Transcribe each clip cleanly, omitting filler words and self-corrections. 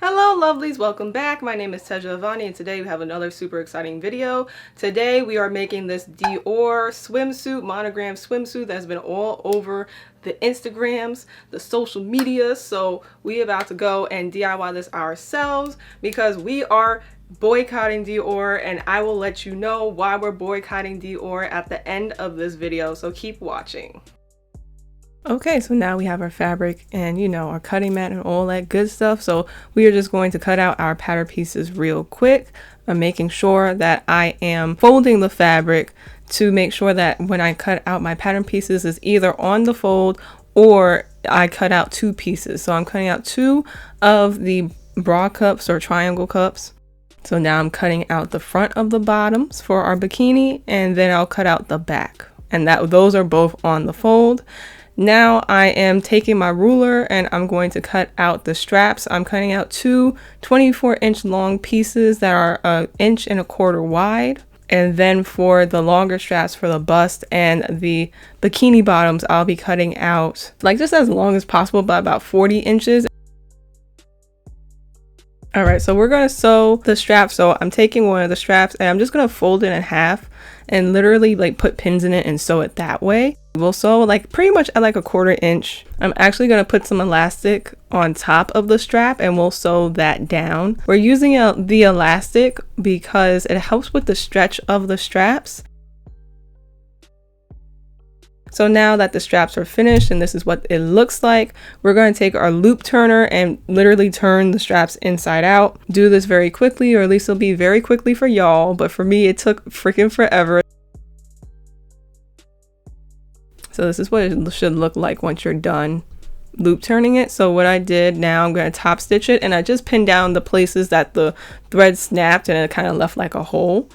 Hello lovelies, welcome back. My name is Tehja Avanni and today we have another super exciting video. Today we are making this Dior swimsuit, monogram swimsuit that's been all over the Instagrams, the social media. So we about to go and DIY this ourselves because we are boycotting Dior, and I will let you know why we're boycotting Dior at the end of this video, so keep watching. Okay, so now we have our fabric and our cutting mat and all that good stuff. So we are just going to cut out our pattern pieces real quick. I'm making sure that I am folding the fabric to make sure that when I cut out my pattern pieces is either on the fold or I cut out two pieces. So I'm cutting out two of the bra cups or triangle cups. So now I'm cutting out the front of the bottoms for our bikini, and then I'll cut out the back, and those are both on the fold. Now I am taking my ruler and I'm going to cut out the straps. I'm cutting out two 24-inch long pieces that are 1.25 inches wide. And then for the longer straps for the bust and the bikini bottoms, I'll be cutting out like just as long as possible, by about 40 inches. All right, so we're going to sew the strap. So I'm taking one of the straps and I'm just going to fold it in half and literally like put pins in it and sew it that way. We'll sew like pretty much at like 1/4 inch. I'm actually going to put some elastic on top of the strap and we'll sew that down. We're using the elastic because it helps with the stretch of the straps. So now that the straps are finished and this is what it looks like, we're going to take our loop turner and literally turn the straps inside out. Do this very quickly, or at least it'll be very quickly for y'all, but for me it took freaking forever. So this is what it should look like once you're done loop turning it. So what I did, now I'm going to top stitch it, and I just pinned down the places that the thread snapped and it kind of left like a hole.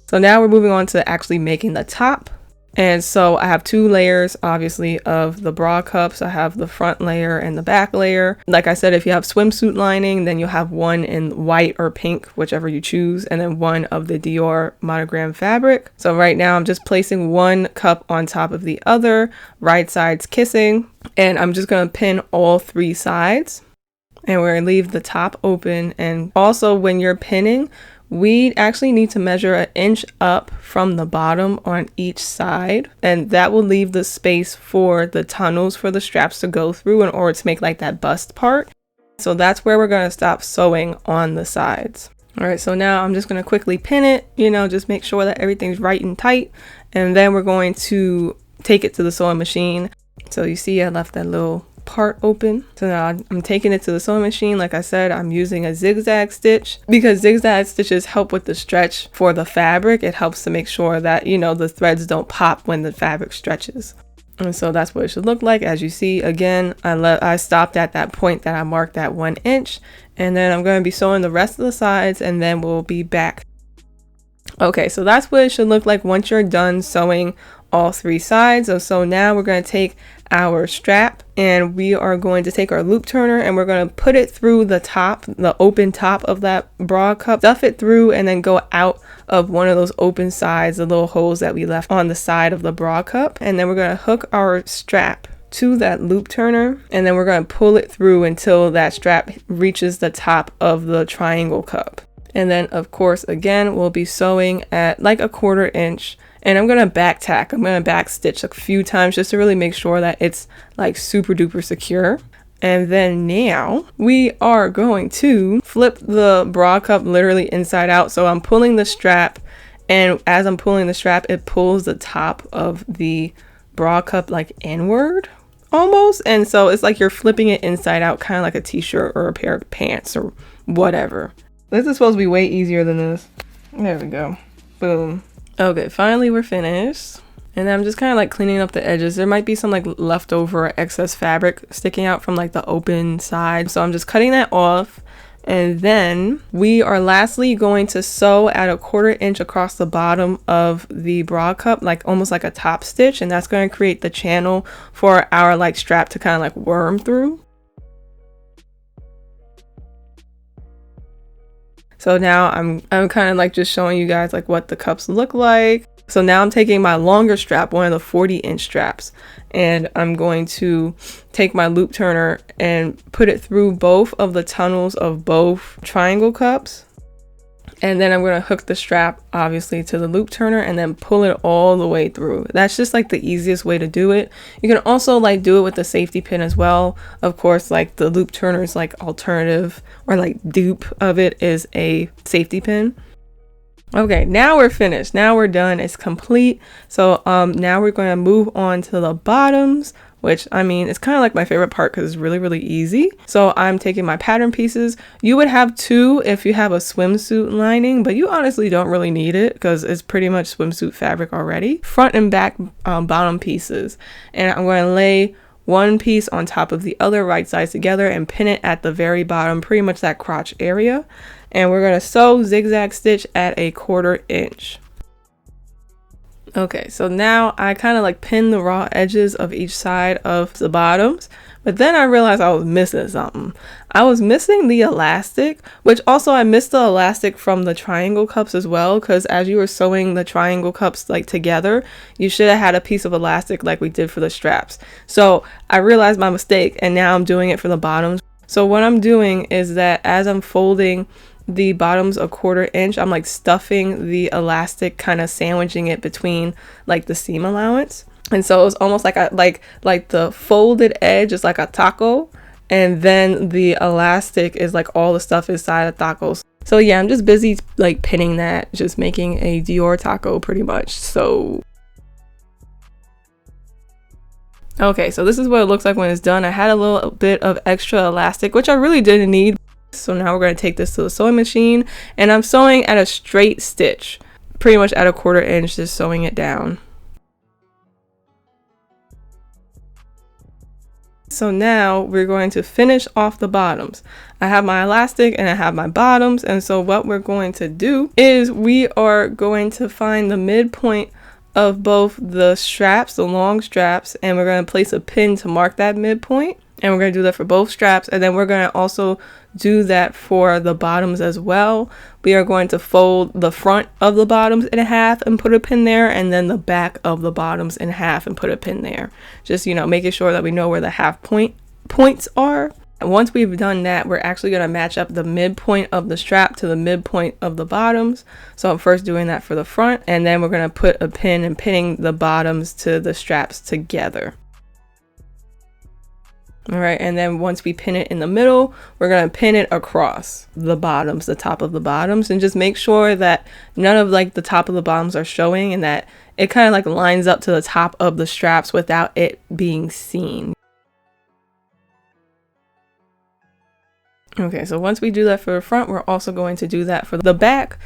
So now we're moving on to actually making the top. And so I have two layers, obviously, of the bra cups. I have the front layer and the back layer. Like I said, if you have swimsuit lining, then you'll have one in white or pink, whichever you choose, and then one of the Dior Monogram fabric. So right now I'm just placing one cup on top of the other, right sides kissing, and I'm just going to pin all three sides. And we're going to leave the top open. And also when you're pinning, we actually need to measure 1 inch up from the bottom on each side, and that will leave the space for the tunnels for the straps to go through in order to make like that bust part. So that's where we're going to stop sewing on the sides. All right, so now I'm just going to quickly pin it, just make sure that everything's right and tight, and then we're going to take it to the sewing machine. So you see I left that little part open. So now I'm taking it to the sewing machine. Like I said, I'm using a zigzag stitch because zigzag stitches help with the stretch for the fabric. It helps to make sure that the threads don't pop when the fabric stretches. And so that's what it should look like. As you see, again, I stopped at that point that I marked at 1 inch, and then I'm going to be sewing the rest of the sides, and then we'll be back. Okay, so that's what it should look like once you're done sewing all three sides. So now we're going to take our strap and we are going to take our loop turner and we're going to put it through the top, the open top of that bra cup, stuff it through, and then go out of one of those open sides, the little holes that we left on the side of the bra cup. And then we're going to hook our strap to that loop turner, and then we're going to pull it through until that strap reaches the top of the triangle cup. And then of course, again, we'll be sewing at like 1/4 inch. And I'm going to back tack. I'm going to back stitch a few times just to really make sure that it's like super duper secure. And then now we are going to flip the bra cup literally inside out. So I'm pulling the strap, and as I'm pulling the strap, it pulls the top of the bra cup like inward almost. And so it's like you're flipping it inside out, kind of like a t-shirt or a pair of pants or whatever. This is supposed to be way easier than this. There we go. Boom. Okay, finally we're finished. And I'm just kind of like cleaning up the edges. There might be some like leftover excess fabric sticking out from like the open side. So I'm just cutting that off. And then we are lastly going to sew at 1/4 inch across the bottom of the bra cup, like almost like a top stitch. And that's going to create the channel for our like strap to kind of like worm through. So now I'm kind of like just showing you guys like what the cups look like. So now I'm taking my longer strap, one of the 40-inch straps, and I'm going to take my loop turner and put it through both of the tunnels of both triangle cups. And then I'm going to hook the strap obviously to the loop turner and then pull it all the way through. That's just like the easiest way to do it. You can also like do it with the safety pin as well. Of course, like the loop turner's like alternative or like dupe of it is a safety pin. Okay, now we're finished. Now we're done. It's complete. So now we're going to move on to the bottoms, which I mean, it's kind of like my favorite part because it's really, really easy. So I'm taking my pattern pieces. You would have two if you have a swimsuit lining, but you honestly don't really need it because it's pretty much swimsuit fabric already. Front and back bottom pieces. And I'm going to lay one piece on top of the other right sides together and pin it at the very bottom, pretty much that crotch area. And we're going to sew zigzag stitch at 1/4 inch. Okay, so now I kind of like pin the raw edges of each side of the bottoms, but then I realized I was missing something. I was missing the elastic, which also I missed the elastic from the triangle cups as well, because as you were sewing the triangle cups like together, you should have had a piece of elastic like we did for the straps. So I realized my mistake and now I'm doing it for the bottoms. So what I'm doing is that as I'm folding the bottoms 1/4 inch, I'm like stuffing the elastic, kind of sandwiching it between like the seam allowance. And so it's almost like like the folded edge is like a taco, and then the elastic is like all the stuff inside of tacos. So yeah, I'm just busy like pinning that, just making a Dior taco pretty much. So okay, so this is what it looks like when it's done. I had a little bit of extra elastic, which I really didn't need. So now we're going to take this to the sewing machine, and I'm sewing at a straight stitch, pretty much at 1/4 inch, just sewing it down. So now we're going to finish off the bottoms. I have my elastic and I have my bottoms, and so what we're going to do is we are going to find the midpoint of both the straps, the long straps, and we're going to place a pin to mark that midpoint. And we're going to do that for both straps, and then we're going to also do that for the bottoms as well. We are going to fold the front of the bottoms in half and put a pin there, and then the back of the bottoms in half and put a pin there. Just, you know, making sure that we know where the half points are. And once we've done that, we're actually going to match up the midpoint of the strap to the midpoint of the bottoms. So I'm first doing that for the front, and then we're going to put a pin and pinning the bottoms to the straps together. All right, and then once we pin it in the middle, we're going to pin it across the bottoms, the top of the bottoms, and just make sure that none of like the top of the bottoms are showing and that it kind of like lines up to the top of the straps without it being seen. Okay, so once we do that for the front, we're also going to do that for the back.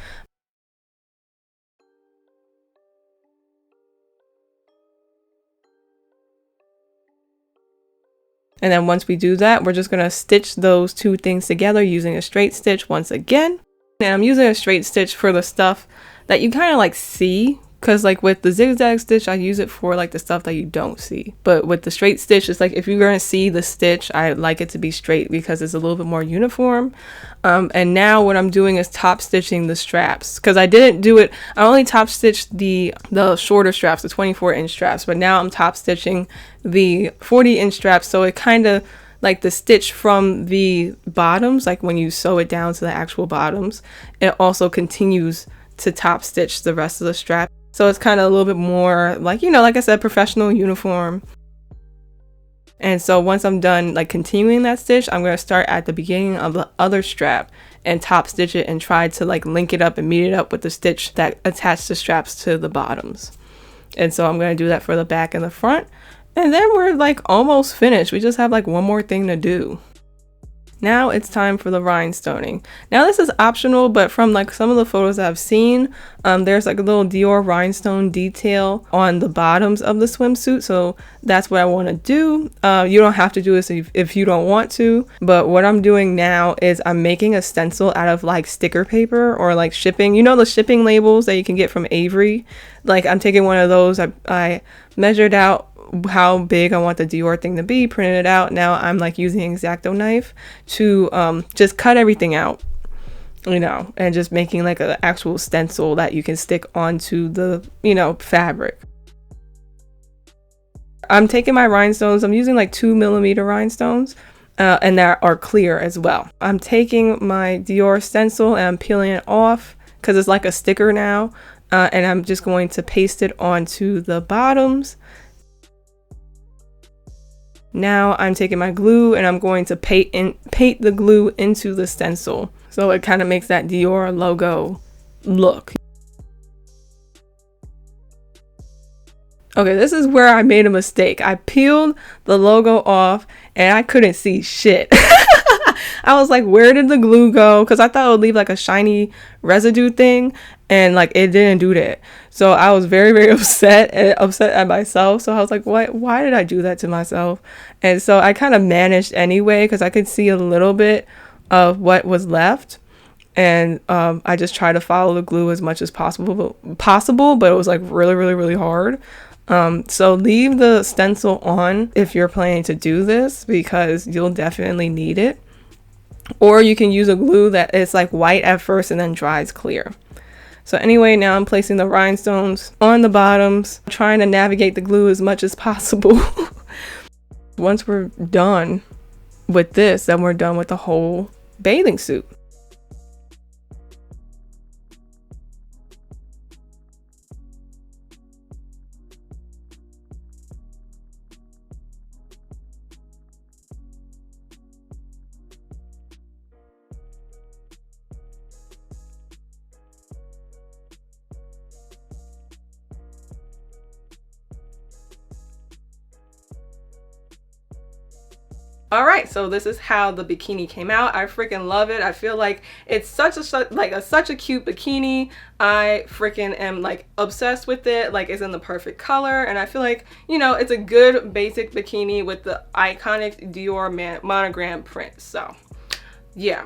And then once we do that, we're just going to stitch those two things together using a straight stitch once again. And I'm using a straight stitch for the stuff that you kind of like see, because like with the zigzag stitch, I use it for like the stuff that you don't see. But with the straight stitch, it's like if you're going to see the stitch, I like it to be straight because it's a little bit more uniform. And now what I'm doing is top stitching the straps, because I didn't do it. I only top stitched the shorter straps, the 24-inch straps, but now I'm top stitching the 40-inch straps. So it kind of like the stitch from the bottoms, like when you sew it down to the actual bottoms, it also continues to top stitch the rest of the strap. So it's kind of a little bit more like, you know, like I said, professional uniform. And so once I'm done like continuing that stitch, I'm going to start at the beginning of the other strap and top stitch it and try to like link it up and meet it up with the stitch that attached the straps to the bottoms. And so I'm going to do that for the back and the front. And then we're like almost finished. We just have like one more thing to do. Now it's time for the rhinestoning. Now this is optional, but from like some of the photos I've seen, there's like a little Dior rhinestone detail on the bottoms of the swimsuit. So that's what I want to do. You don't have to do this if you don't want to, but what I'm doing now is I'm making a stencil out of like sticker paper or like shipping, you know, the shipping labels that you can get from Avery. Like I'm taking one of those. I measured out how big I want the Dior thing to be, printed it out. Now I'm like using an X-Acto knife to just cut everything out. you know, and just making like an actual stencil that you can stick onto the, you know, fabric. I'm taking my rhinestones, I'm using like 2mm rhinestones, and that are clear as well. I'm taking my Dior stencil and I'm peeling it off because it's like a sticker now, and I'm just going to paste it onto the bottoms. Now I'm taking my glue and I'm going to paint the glue into the stencil, so it kind of makes that Dior logo look. Okay, this is where I made a mistake. I peeled the logo off and I couldn't see shit. I was like, where did the glue go? Because I thought it would leave like a shiny residue thing, and like it didn't do that. So I was very, very upset at myself. So I was like, why did I do that to myself? And so I kind of managed anyway because I could see a little bit of what was left. And I just tried to follow the glue as much as possible, but it was like really, really, really hard. So leave the stencil on if you're planning to do this, because you'll definitely need it. Or you can use a glue that is like white at first and then dries clear. So anyway, now I'm placing the rhinestones on the bottoms, trying to navigate the glue as much as possible. Once we're done with this, then we're done with the whole bathing suit. Alright, so this is how the bikini came out. I freaking love it. I feel like it's such a cute bikini. I freaking am like obsessed with it. Like, it's in the perfect color, and I feel like, you know, it's a good basic bikini with the iconic Dior monogram print. So yeah.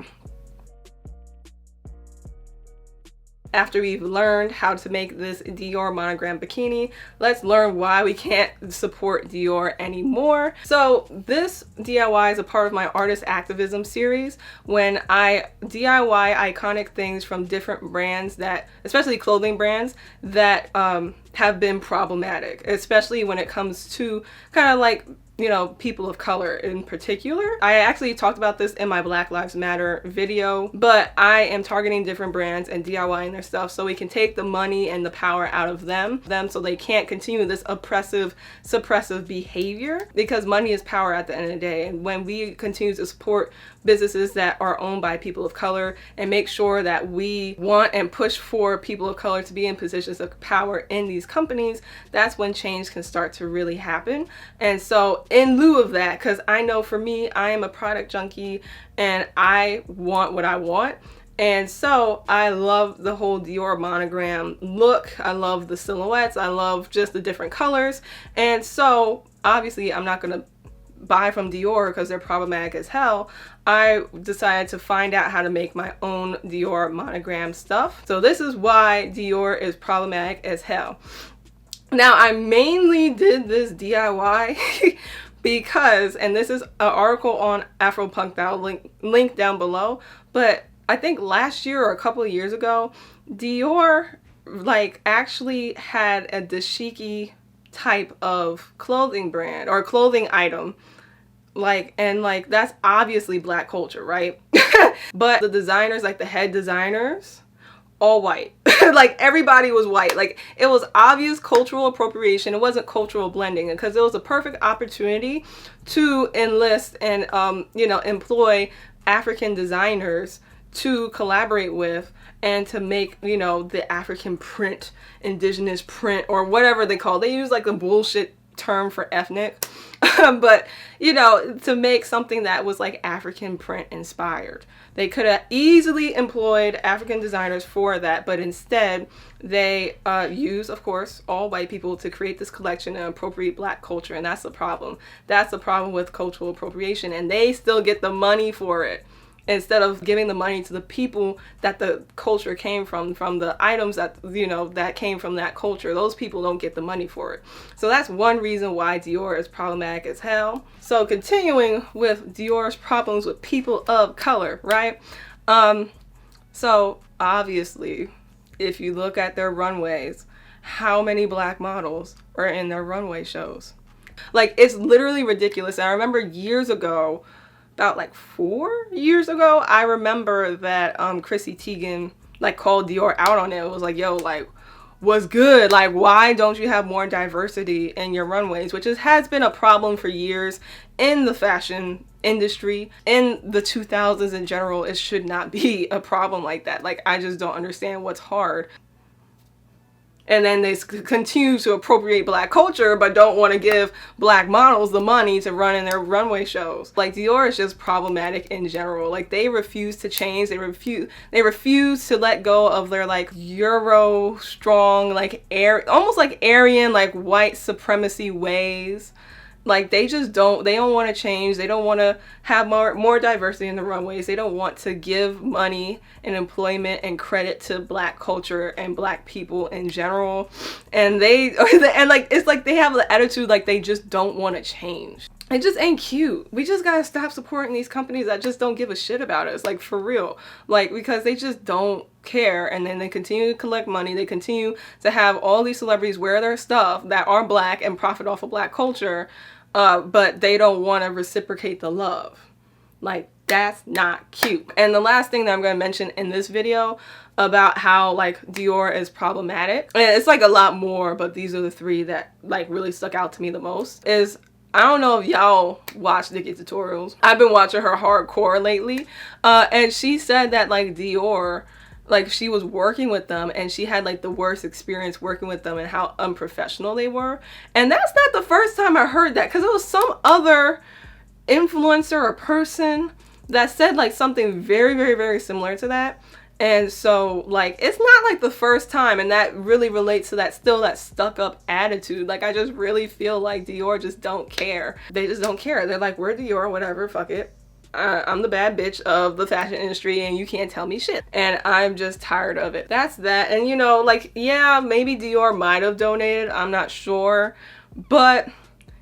After we've learned how to make this Dior monogram bikini, let's learn why we can't support Dior anymore. So this DIY is a part of my artist activism series, when I DIY iconic things from different brands, that, especially clothing brands, that have been problematic, especially when it comes to kind of like, you know, people of color in particular. I actually talked about this in my Black Lives Matter video, but I am targeting different brands and DIYing their stuff so we can take the money and the power out of them so they can't continue this oppressive, suppressive behavior, because money is power at the end of the day. And when we continue to support businesses that are owned by people of color and make sure that we want and push for people of color to be in positions of power in these companies, that's when change can start to really happen. And so in lieu of that, because I know for me, I am a product junkie and I want what I want. And so I love the whole Dior monogram look. I love the silhouettes. I love just the different colors. And so obviously I'm not going to buy from Dior because they're problematic as hell. I decided to find out how to make my own Dior monogram stuff. So this is why Dior is problematic as hell. Now, I mainly did this DIY because, and this is an article on Afropunk that I'll link down below, but I think last year or a couple of years ago, Dior like actually had a dashiki type of clothing brand or clothing item, like, and like that's obviously Black culture, right? But the designers, like the head designers, all white. Like everybody was white. Like it was obvious cultural appropriation. It wasn't cultural blending, because it was a perfect opportunity to enlist and you know, employ African designers to collaborate with and to make, you know, the African print, indigenous print, or whatever they call it. They use like a bullshit term for ethnic. But, you know, to make something that was like African print inspired. They could have easily employed African designers for that, but instead they use, of course, all white people to create this collection and appropriate Black culture. And that's the problem. That's the problem with cultural appropriation. And they still get the money for it, instead of giving the money to the people that the culture came from the items that, you know, that came from that culture. Those people don't get the money for it. So that's one reason why Dior is problematic as hell. So continuing with Dior's problems with people of color, right? So obviously, if you look at their runways, how many black models are in their runway shows? Like, it's literally ridiculous. I remember years ago, about like 4 years ago, I remember that Chrissy Teigen like called Dior out on it. It was like, yo, like, what's good? Like, why don't you have more diversity in your runways? Which has been a problem for years in the fashion industry. In the 2000s in general, it should not be a problem like that. Like, I just don't understand what's hard. And then they continue to appropriate black culture, but don't want to give black models the money to run in their runway shows. Like, Dior is just problematic in general. Like, they refuse to change. They refuse to let go of their like Euro strong, like almost like Aryan, like white supremacy ways. Like, they don't want to change. They don't want to have more diversity in the runways. They don't want to give money and employment and credit to black culture and black people in general. And it's like they have the attitude like they just don't want to change. It just ain't cute. We just gotta stop supporting these companies that just don't give a shit about us, like, for real. Like, because they just don't care, and then they continue to collect money. They continue to have all these celebrities wear their stuff that are black and profit off of black culture, but they don't want to reciprocate the love. Like, that's not cute. And the last thing that I'm going to mention in this video about how like Dior is problematic, and it's like a lot more, but these are the 3 that like really stuck out to me the most, is I don't know if y'all watch Nikki tutorials. I've been watching her hardcore lately, and she said that like Dior, like, she was working with them and she had like the worst experience working with them and how unprofessional they were. And that's not the first time I heard that, because it was some other influencer or person that said like something very, very, very similar to that. And so, like, it's not like the first time, and that really relates to that stuck up attitude. Like, I just really feel like Dior just don't care. They just don't care. They're like, we're Dior, whatever, fuck it. I'm the bad bitch of the fashion industry and you can't tell me shit. And I'm just tired of it. That's that. And you know, like, yeah, maybe Dior might have donated, I'm not sure, but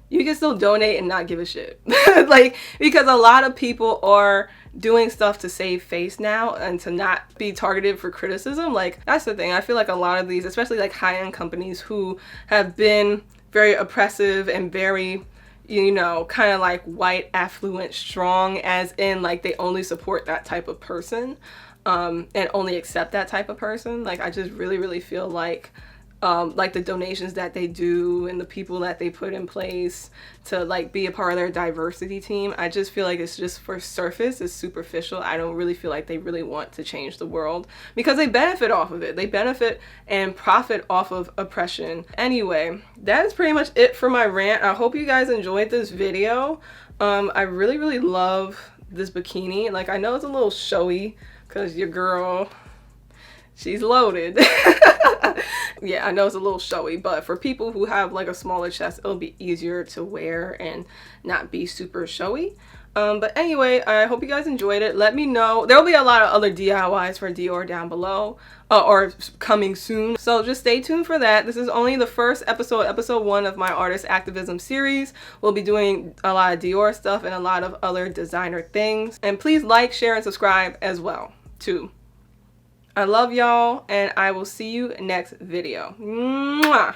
you can still donate and not give a shit. Like, because a lot of people are doing stuff to save face now and to not be targeted for criticism. Like, that's the thing. I feel like a lot of these, especially like high-end companies who have been very oppressive and very, you know, kind of like white, affluent, strong, as in like they only support that type of person, and only accept that type of person. Like, I just really, really feel like the donations that they do and the people that they put in place to like be a part of their diversity team, I just feel like it's just for surface, it's superficial. I don't really feel like they really want to change the world because they benefit off of it. They benefit and profit off of oppression. Anyway, that is pretty much it for my rant. I hope you guys enjoyed this video. I really, really love this bikini. Like, I know it's a little showy because your girl, she's loaded. Yeah, I know it's a little showy, but for people who have like a smaller chest, it'll be easier to wear and not be super showy. But anyway, I hope you guys enjoyed it. Let me know. There'll be a lot of other DIYs for Dior down below, or coming soon. So just stay tuned for that. This is only the first episode, episode 1 of my artist activism series. We'll be doing a lot of Dior stuff and a lot of other designer things. And please like, share, and subscribe as well, too. I love y'all, and I will see you next video. Mwah!